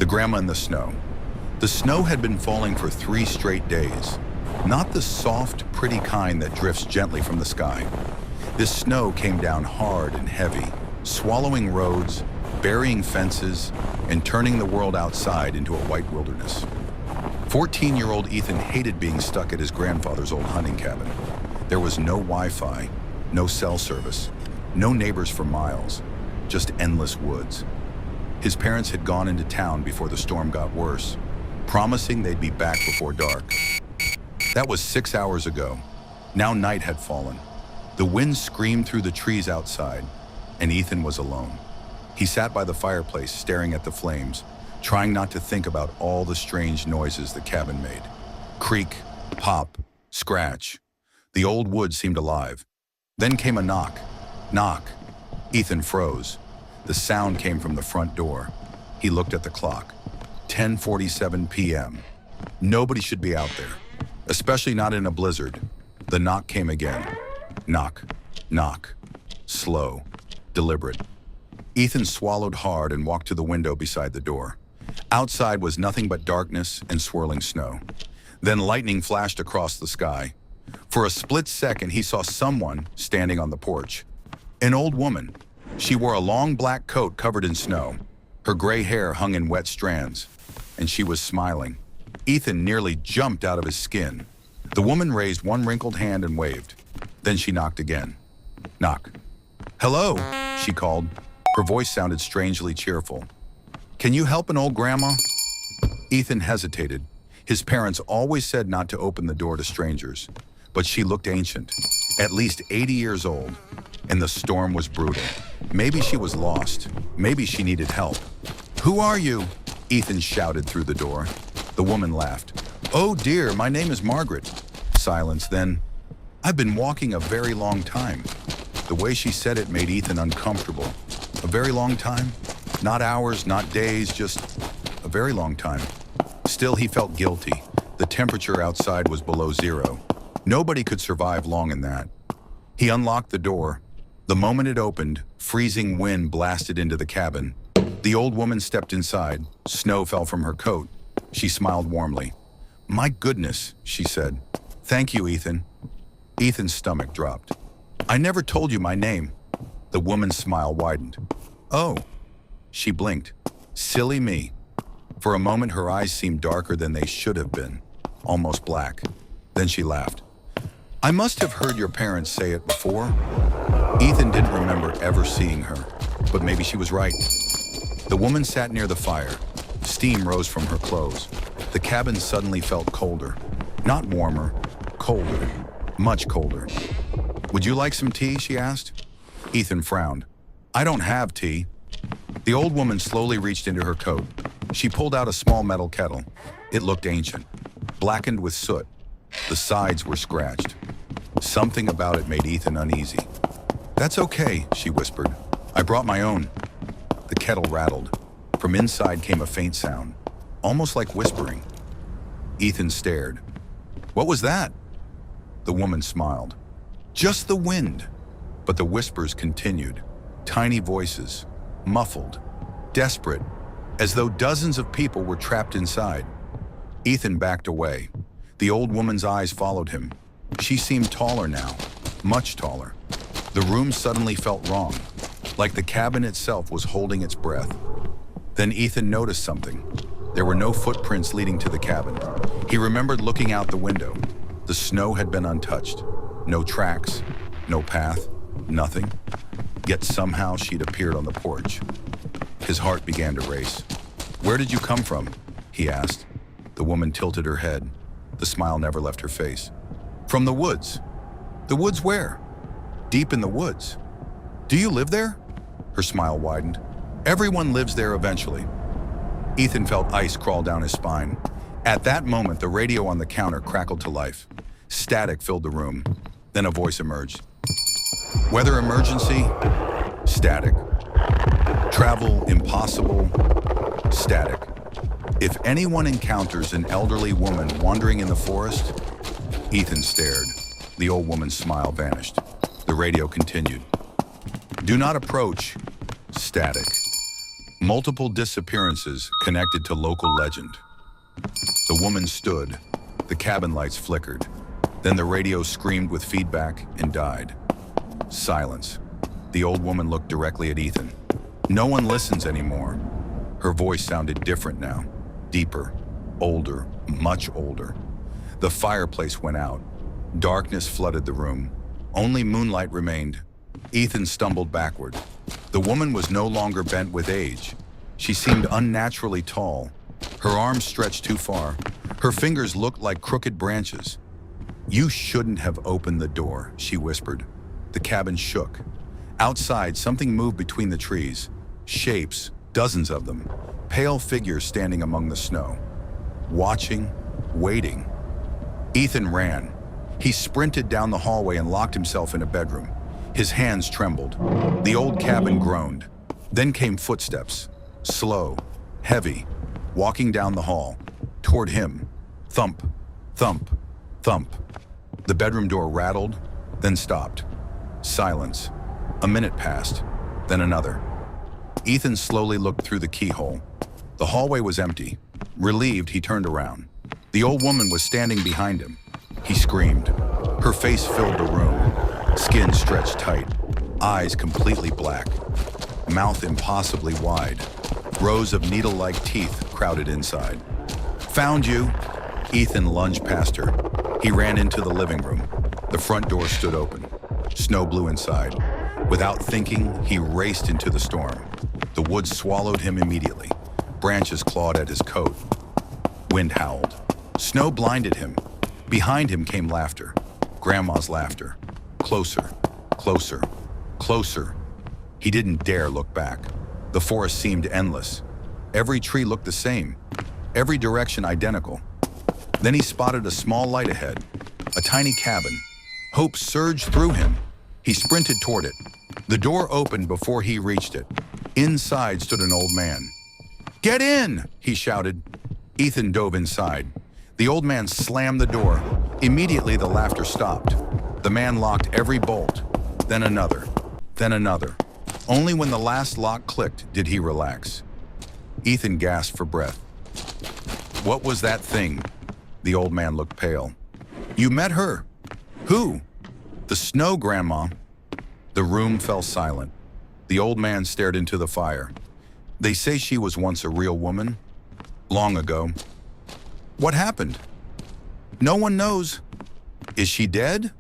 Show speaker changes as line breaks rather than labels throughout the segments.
The grandma in the snow. The snow had been falling for 3 straight days. Not the soft, pretty kind that drifts gently from the sky. This snow came down hard and heavy, swallowing roads, burying fences, and turning the world outside into a white wilderness. 14-year-old Ethan hated being stuck at his grandfather's old hunting cabin. There was no Wi-Fi, no cell service, no neighbors for miles, just endless woods. His parents had gone into town before the storm got worse, promising they'd be back before dark. That was 6 hours ago. Now night had fallen. The wind screamed through the trees outside, and Ethan was alone. He sat by the fireplace, staring at the flames, trying not to think about all the strange noises the cabin made. Creak, pop, scratch. The old wood seemed alive. Then came a knock. Knock. Ethan froze. The sound came from the front door. He looked at the clock. 10:47 p.m. Nobody should be out there, especially not in a blizzard. The knock came again. Knock, knock. Slow, deliberate. Ethan swallowed hard and walked to the window beside the door. Outside was nothing but darkness and swirling snow. Then lightning flashed across the sky. For a split second, he saw someone standing on the porch. An old woman. She wore a long black coat covered in snow. Her gray hair hung in wet strands, and she was smiling. Ethan nearly jumped out of his skin. The woman raised one wrinkled hand and waved. Then she knocked again. Knock. Hello, she called. Her voice sounded strangely cheerful. Can you help an old grandma? Ethan hesitated. His parents always said not to open the door to strangers, but she looked ancient, at least 80 years old, and the storm was brutal. Maybe she was lost. Maybe she needed help. Who are you? Ethan shouted through the door. The woman laughed. Oh dear, my name is Margaret. Silence, then, I've been walking a very long time. The way she said it made Ethan uncomfortable. A very long time? Not hours, not days, just a very long time. Still, he felt guilty. The temperature outside was below 0. Nobody could survive long in that. He unlocked the door. The moment it opened, freezing wind blasted into the cabin. The old woman stepped inside. Snow fell from her coat. She smiled warmly. My goodness, she said. Thank you, Ethan. Ethan's stomach dropped. I never told you my name. The woman's smile widened. Oh. She blinked. Silly me. For a moment, her eyes seemed darker than they should have been, almost black. Then she laughed. I must have heard your parents say it before. Ethan didn't remember ever seeing her, but maybe she was right. The woman sat near the fire. Steam rose from her clothes. The cabin suddenly felt colder. Not warmer, colder, much colder. Would you like some tea, she asked. Ethan frowned. I don't have tea. The old woman slowly reached into her coat. She pulled out a small metal kettle. It looked ancient, blackened with soot. The sides were scratched. Something about it made Ethan uneasy. That's okay, she whispered. I brought my own. The kettle rattled. From inside came a faint sound, almost like whispering. Ethan stared. What was that? The woman smiled. Just the wind. But the whispers continued. Tiny voices, muffled, desperate, as though dozens of people were trapped inside. Ethan backed away. The old woman's eyes followed him. She seemed taller now, much taller. The room suddenly felt wrong, like the cabin itself was holding its breath. Then Ethan noticed something. There were no footprints leading to the cabin. He remembered looking out the window. The snow had been untouched. No tracks, no path, nothing. Yet somehow she'd appeared on the porch. His heart began to race. Where did you come from? He asked. The woman tilted her head. The smile never left her face. From the woods. The woods where? Deep in the woods. Do you live there? Her smile widened. Everyone lives there eventually. Ethan felt ice crawl down his spine. At that moment, the radio on the counter crackled to life. Static filled the room. Then a voice emerged. Weather emergency? Static. Travel impossible? Static. If anyone encounters an elderly woman wandering in the forest, Ethan stared. The old woman's smile vanished. The radio continued. Do not approach. Static. Multiple disappearances connected to local legend. The woman stood. The cabin lights flickered. Then the radio screamed with feedback and died. Silence. The old woman looked directly at Ethan. No one listens anymore. Her voice sounded different now. Deeper, older, much older. The fireplace went out. Darkness flooded the room. Only moonlight remained. Ethan stumbled backward. The woman was no longer bent with age. She seemed unnaturally tall. Her arms stretched too far. Her fingers looked like crooked branches. "You shouldn't have opened the door," she whispered. The cabin shook. Outside, something moved between the trees. Shapes, dozens of them. Pale figures standing among the snow. Watching, waiting. Ethan ran. He sprinted down the hallway and locked himself in a bedroom. His hands trembled. The old cabin groaned. Then came footsteps. Slow, heavy, walking down the hall. Toward him. Thump, thump, thump. The bedroom door rattled, then stopped. Silence. A minute passed, then another. Ethan slowly looked through the keyhole. The hallway was empty. Relieved, he turned around. The old woman was standing behind him. He screamed. Her face filled the room. Skin stretched tight. Eyes completely black. Mouth impossibly wide. Rows of needle-like teeth crowded inside. "Found you!" Ethan lunged past her. He ran into the living room. The front door stood open. Snow blew inside. Without thinking, he raced into the storm. The woods swallowed him immediately. Branches clawed at his coat. Wind howled. Snow blinded him. Behind him came laughter. Grandma's laughter. Closer, closer, closer. He didn't dare look back. The forest seemed endless. Every tree looked the same. Every direction identical. Then he spotted a small light ahead. A tiny cabin. Hope surged through him. He sprinted toward it. The door opened before he reached it. Inside stood an old man. "Get in!" he shouted. Ethan dove inside. The old man slammed the door. Immediately the laughter stopped. The man locked every bolt. Then another. Then another. Only when the last lock clicked did he relax. Ethan gasped for breath. "What was that thing?" The old man looked pale. "You met her." "Who?" "The Snow Grandma." The room fell silent. The old man stared into the fire. "They say she was once a real woman. Long ago." "What happened?" "No one knows." "Is she dead?"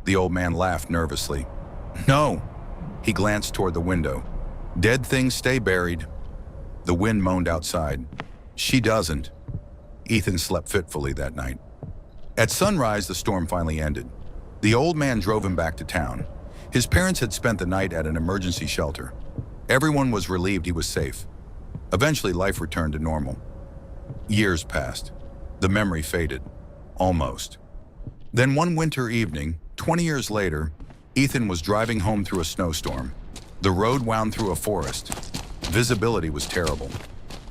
The old man laughed nervously. "No." He glanced toward the window. "Dead things stay buried." The wind moaned outside. "She doesn't." Ethan slept fitfully that night. At sunrise, the storm finally ended. The old man drove him back to town. His parents had spent the night at an emergency shelter. Everyone was relieved he was safe. Eventually, life returned to normal. Years passed. The memory faded. Almost. Then one winter evening, 20 years later, Ethan was driving home through a snowstorm. The road wound through a forest. Visibility was terrible.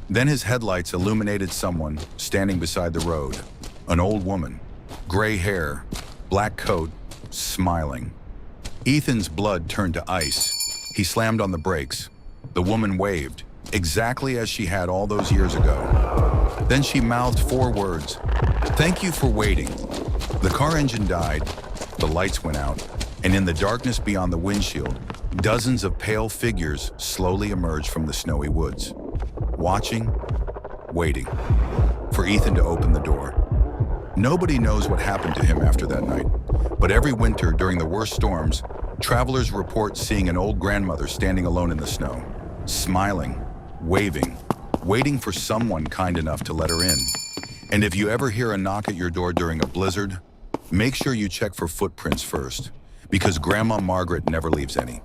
Then his headlights illuminated someone standing beside the road. An old woman. Gray hair, black coat, smiling. Ethan's blood turned to ice. He slammed on the brakes. The woman waved, exactly as she had all those years ago. Then she mouthed 4 words. "Thank you for waiting." The car engine died, the lights went out, and in the darkness beyond the windshield, dozens of pale figures slowly emerged from the snowy woods. Watching, waiting, for Ethan to open the door. Nobody knows what happened to him after that night, but every winter during the worst storms, travelers report seeing an old grandmother standing alone in the snow, smiling, waving, waiting for someone kind enough to let her in. And if you ever hear a knock at your door during a blizzard, make sure you check for footprints first, because Grandma Margaret never leaves any.